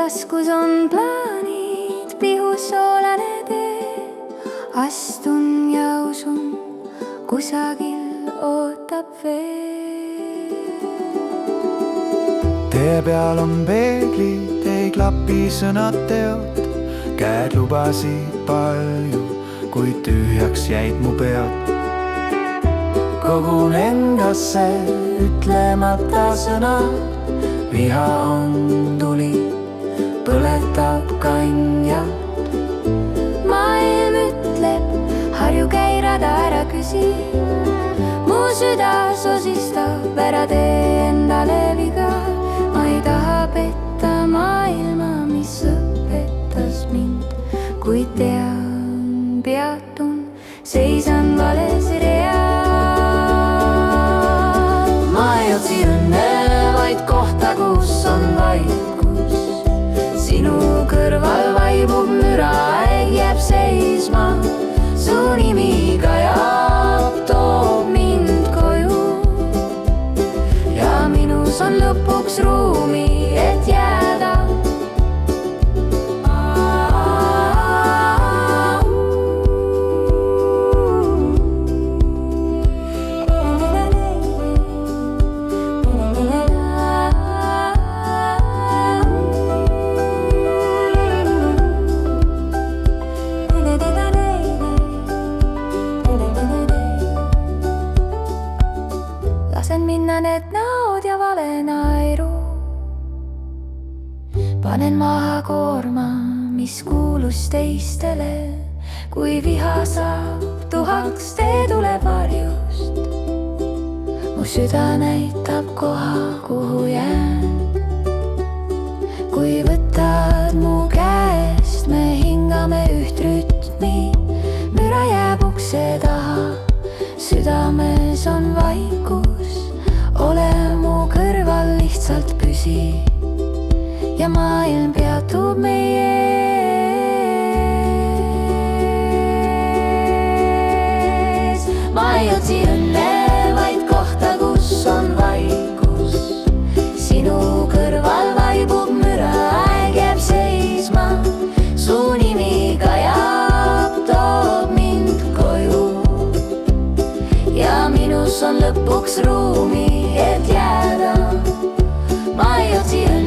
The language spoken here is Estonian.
taskus on plaanid, pihus soolane tee. Astun ja usun, kusagil ootab veel. Tee peal on peeglid, ei klapi sõnad teod. Käed lubasid palju, kuid tühjaks jäid mu peod. Kogun endasse ütlemata sõnad. Viha on tuli, põletab kannjad. Maailm ütleb, harju käi rada, ära küsi. Mu süda sosistab, ära tee endale viga. Ma ei taha petta maailma, mis õpetas mind, kuid tean, peatun, seisan vales reas. Ma ei otsi õnne, vaid kohta, kus on vaikus. Sinu kõrval vaibub müra, jääb seisma. Su nimi kajab, toob mind koju. Ja minus on lõpuks ruumi, et jääda. Lasen minna need näod ja vale naeru. Panen maha koorma, mis kuulus teistele. Kui viha saab tuhaks, tee tuleb varjust. Mu süda näitab koha, kuhu jään. Kui võtad mu käest, me hingame üht rütmi. Müra jääb ukse taha, südames on vaikus. Ole mu kõrval, lihtsalt püsi. Ja maailm peatub meie ees. Ma ei otsi õnne, vaid kohta, kus on vaikus. Sinu kõrval vaibub müra, aeg jääb seisma. Su nimi kajab, toob mind koju. Ja minus on lõpuks ruumi, et jääda. Ma ei otsi õnne.